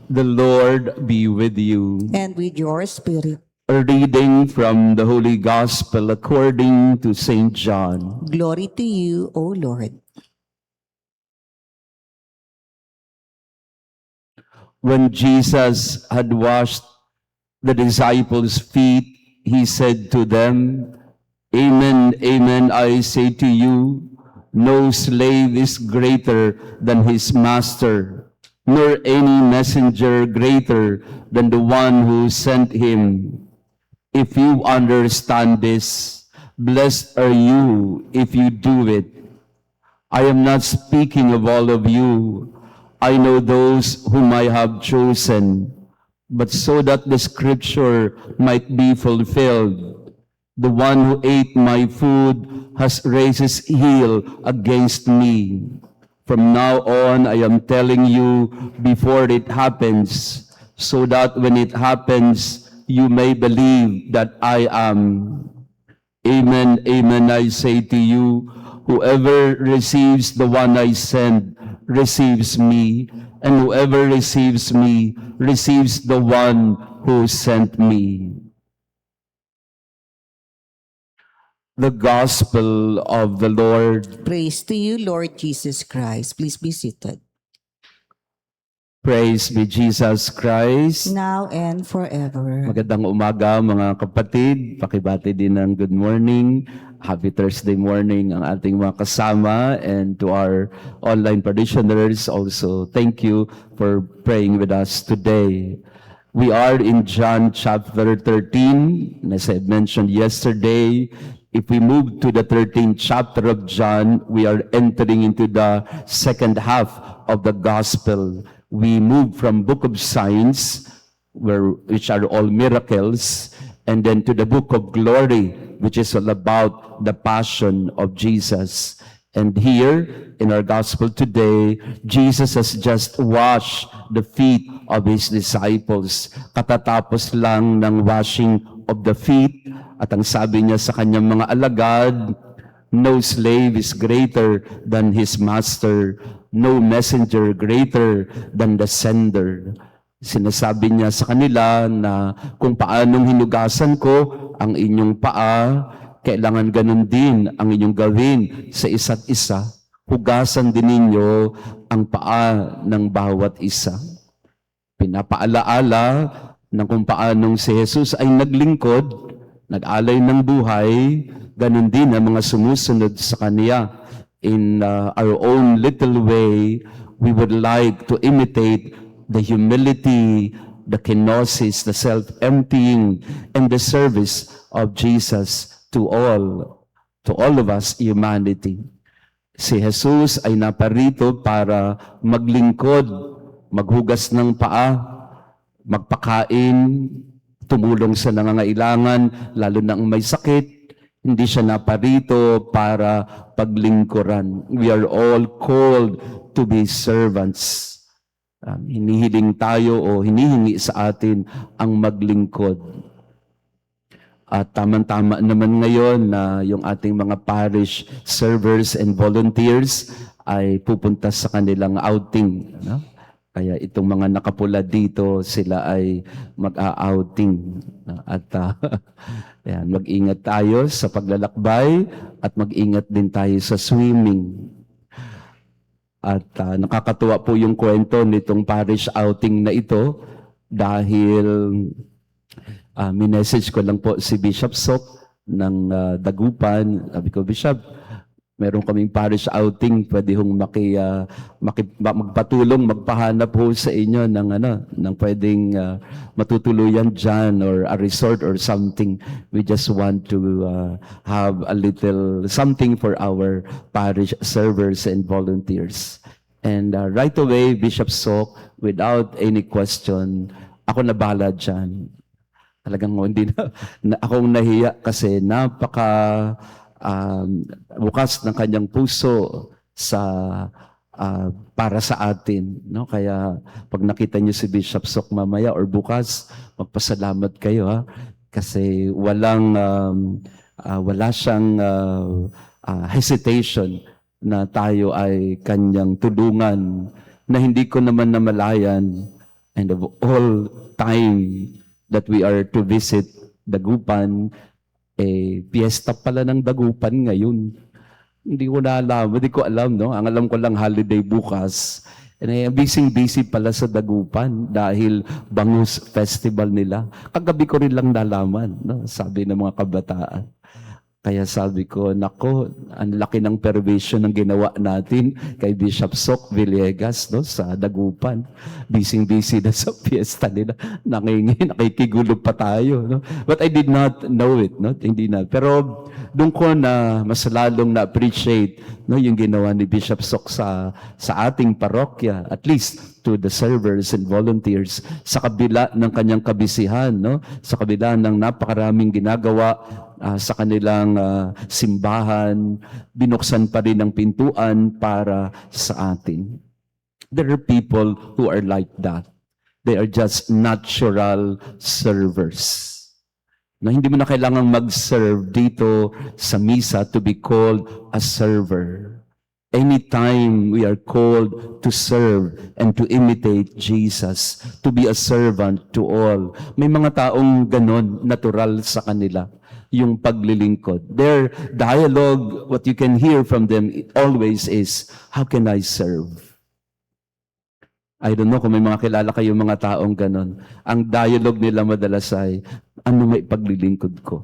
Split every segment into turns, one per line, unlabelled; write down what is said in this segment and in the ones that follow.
The Lord be with you.
and with your spirit.
A reading from the Holy Gospel according to St. John.
Glory to you, O Lord.
When Jesus had washed the disciples' feet, he said to them, Amen, amen, I say to you, no slave is greater than his master, nor any messenger greater than the one who sent him. If you understand this, blessed are you if you do it. I am not speaking of all of you. I know those whom I have chosen, but so that the scripture might be fulfilled, the one who ate my food has raised his heel against me. From now on, I am telling you before it happens, so that when it happens, you may believe that I am. Amen, amen, I say to you, whoever receives the one I send receives me, and whoever receives me receives the one who sent me. The Gospel of the Lord.
Praise to you, Lord Jesus Christ. Please be seated.
Praise be Jesus Christ.
Now and forever.
Magandang umaga mga kapatid. Pakibati din ng good morning. Happy Thursday morning ang ating mga kasama, and to our online parishioners also, thank you for praying with us today. We are in John chapter 13, and as I mentioned yesterday, if we move to the 13th chapter of John, we are entering into the second half of the gospel. We move from book of signs, which are all miracles, and then to the book of glory, which is all about the passion of Jesus. And here in our gospel today, Jesus has just washed the feet of his disciples. Katatapos lang ng washing of the feet, at ang sabi niya sa kanyang mga alagad, no slave is greater than his master, no messenger greater than the sender. Sinasabi niya sa kanila na kung paanong hinugasan ko ang inyong paa, kailangan ganun din ang inyong gawin sa isa't isa. Hugasan din ninyo ang paa ng bawat isa. Pinapaalaala na kung paanong si Jesus ay naglingkod, nag-alay ng buhay, ganun din ang mga sumusunod sa Kanya. In our own little way, we would like to imitate the humility, the kenosis, the self-emptying, and the service of Jesus to all of us, humanity. Si Jesus ay naparito para maglingkod, maghugas ng paa, magpakain, tumulong sa nangangailangan, lalo na ang may sakit. Hindi siya naparito para paglingkuran. We are all called to be servants. Hinihiling tayo o hinihingi sa atin ang maglingkod. At tamang-tama naman ngayon na yung ating mga parish servers and volunteers ay pupunta sa kanilang outing. No? Kaya itong mga nakapula dito, sila ay mag-a-outing. At yan, mag-ingat tayo sa paglalakbay at mag-ingat din tayo sa swimming. At nakakatuwa po yung kwento nitong parish outing na ito dahil minessage ko lang po si Bishop Sok ng Dagupan. Sabi ko, Bishop, meron kaming parish outing, pwede hong magpatulong, magpahanap ho sa inyo ng pwedeng matutuluyan dyan or a resort or something. We just want to have a little something for our parish servers and volunteers. And right away, Bishop Sok, without any question, ako na bahala dyan. Talagang hindi na akong nahiya kasi napaka bukas ng kanyang puso sa para sa atin, no? Kaya pag nakita niyo si Bishop Sok mamaya or bukas, magpasalamat kayo, ha? Kasi wala siyang hesitation na tayo ay kanyang tulungan, na hindi ko naman namalayan And of all time that we are to visit Dagupan, piyesta pala ng Dagupan ngayon. Hindi ko na alam, hindi ko alam, no? Ang alam ko lang holiday bukas. And busy pala sa Dagupan dahil Bangus Festival nila. Kagabi ko rin lang nalaman, no? Sabi ng mga kabataan. Kaya sabi ko, nako, ang laki ng perversion ng ginawa natin kay Bishop Sok Villegas, no, sa Dagupan. Busy na sa fiesta nila. Nakikigulo pa tayo. No? But I did not know it. No? Hindi na. Pero doon ko na mas lalong na-appreciate, no, yung ginawa ni Bishop Sok sa ating parokya, at least to the servers and volunteers, sa kabila ng kanyang kabisihan, no? Sa kabila ng napakaraming ginagawa sa kanilang simbahan, binuksan pa rin ang pintuan para sa atin. There are people who are like that. They are just natural servers. Na hindi mo na kailangang mag-serve dito sa misa to be called a server. Anytime we are called to serve and to imitate Jesus, to be a servant to all. May mga taong ganon, natural sa kanila, yung paglilingkod. Their dialogue, what you can hear from them always is, how can I serve? I don't know kung may mga kilala kayong mga taong ganon. Ang dialogue nila madalas ay, anong maipaglilingkod ko?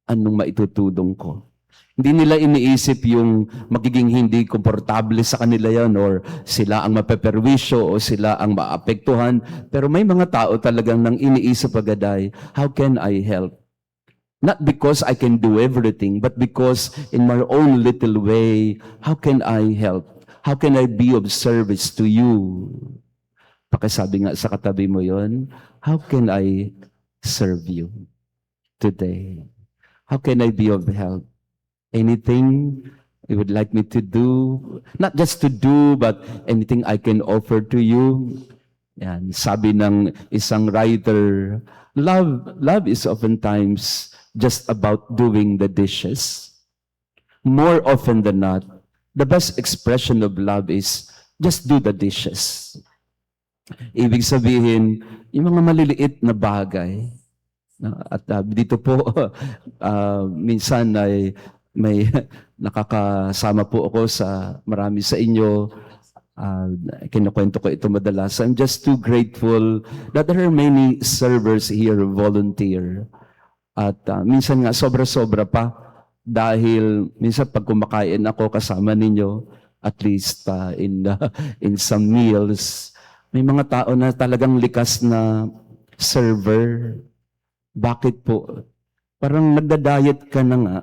Anong maitutulong ko? Hindi nila iniisip yung magiging hindi komportable sa kanila yan or sila ang mapeperwisyo o sila ang maapektuhan. Pero may mga tao talagang nang iniisip agad ay, how can I help? Not because I can do everything, but because in my own little way, how can I help? How can I be of service to you? Pakisabi nga sa katabi mo yon, how can I serve you today? How can I be of help? Anything you would like me to do, not just to do, but anything I can offer to you. Yan, sabi ng isang writer, love is oftentimes just about doing the dishes. More often than not, the best expression of love is just do the dishes. Ibig sabihin, yung mga maliliit na bagay. At dito po, minsan ay may nakakasama po ako sa marami sa inyo. Kinukwento ko ito madalas. I'm just too grateful that there are many servers here who volunteer. At minsan nga sobra-sobra pa dahil minsan pag kumakain ako kasama ninyo, at least in some meals, may mga tao na talagang likas na server. Bakit po? Parang nagda-diet ka na nga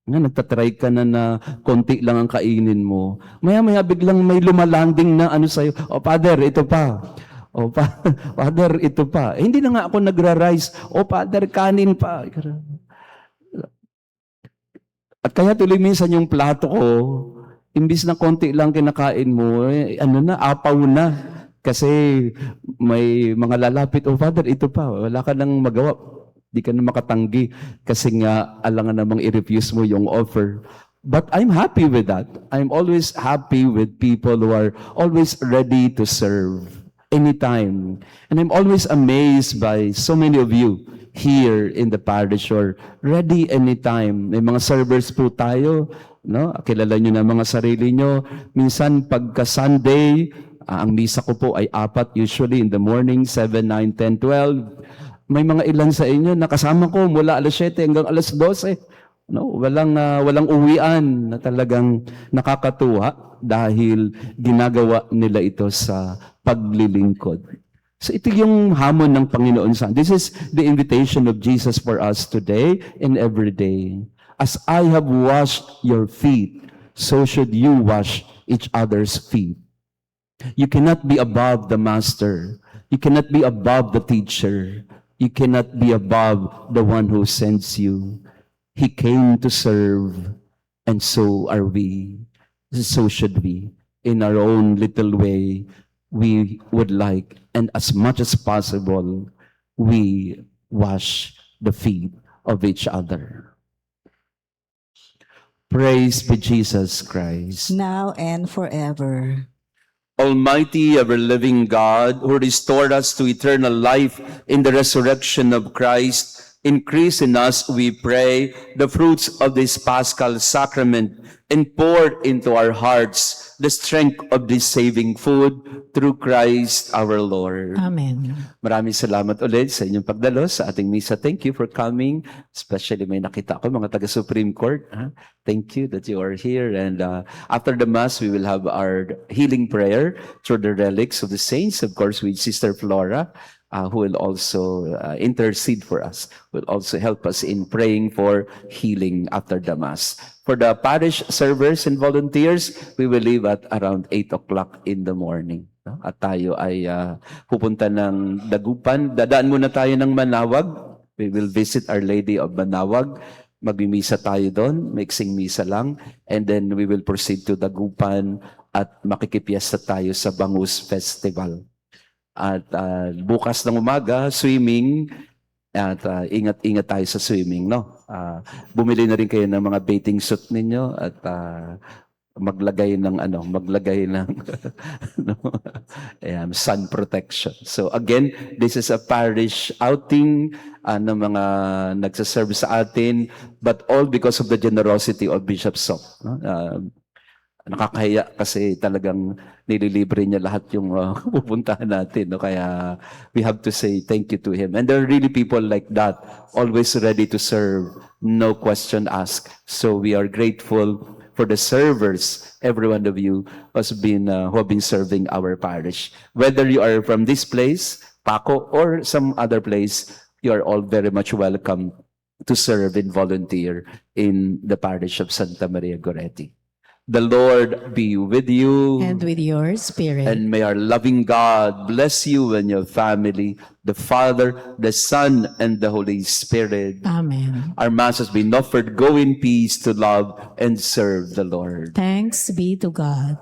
nagtatry ka na konti lang ang kainin mo. Maya-maya biglang may lumalanding na ano sa'yo, oh Father, ito pa. Oh Father, ito pa. Hindi na nga ako nagra-rice. Oh Father, kanin pa. At kaya tuloy minsan yung plato ko, imbis na konti lang kinakain mo, apaw na. Kasi may mga lalapit, oh Father, ito pa. Wala ka nang magawa. Di ka na makatanggi kasi nga alangan namang i-refuse mo yung offer. But I'm happy with that. I'm always happy with people who are always ready to serve anytime. And I'm always amazed by so many of you here in the parish or ready anytime. May mga servers po tayo, no? Kilala nyo na mga sarili nyo. Minsan pagka Sunday, ang misa ko po ay 4 usually in the morning, 7, 9, 10, 12. May mga ilan sa inyo nakasama ko mula alas 7 hanggang alas 12. No, walang uwian na talagang nakakatuwa dahil ginagawa nila ito sa paglilingkod. So ito yung hamon ng Panginoon sa atin. This is the invitation of Jesus for us today and every day. As I have washed your feet, so should you wash each other's feet. You cannot be above the master. You cannot be above the teacher. You cannot be above the one who sends you. He came to serve, and so are we. So should we. In our own little way, we would like, and as much as possible, we wash the feet of each other. Praise be Jesus Christ.
Now and forever.
Almighty, ever-living God, who restored us to eternal life in the resurrection of Christ, increase in us, we pray, the fruits of this Paschal sacrament and pour into our hearts the strength of this saving food through Christ our Lord.
Amen.
Maraming salamat ulit sa inyong pagdalo sa ating misa. Thank you for coming. Especially may nakita ko mga taga-Supreme Court. Thank you that you are here. And after the Mass, we will have our healing prayer through the relics of the saints. Of course, with Sister Flora, who will also intercede for us, will also help us in praying for healing after the Mass. For the parish servers and volunteers, we will leave at around 8 o'clock in the morning. At tayo ay pupunta ng Dagupan. Dadaan muna tayo ng Manawag. We will visit Our Lady of Manawag. Magmimisa tayo doon, mixing misa lang. And then we will proceed to Dagupan at makikipiesta tayo sa Bangus Festival. At bukas ng umaga, swimming. At ingat-ingat tayo sa swimming, no? Bumili na rin kayo ng mga bathing suit ninyo at maglagay ng sun protection. So again, this is a parish outing ng mga nagsaserve sa atin, but all because of the generosity of Bishop Sok. Nakakahiya kasi talagang nililibre niya lahat yung pupuntahan natin. No? Kaya we have to say thank you to him. And there are really people like that, always ready to serve, no question asked. So we are grateful for the servers, every one of you who have been serving our parish. Whether you are from this place, Paco, or some other place, you are all very much welcome to serve and volunteer in the parish of Santa Maria Goretti. The Lord be with you.
And with your spirit.
And may our loving God bless you and your family, the Father, the Son, and the Holy Spirit.
Amen.
Our Mass has been offered. Go in peace to love and serve the Lord.
Thanks be to God.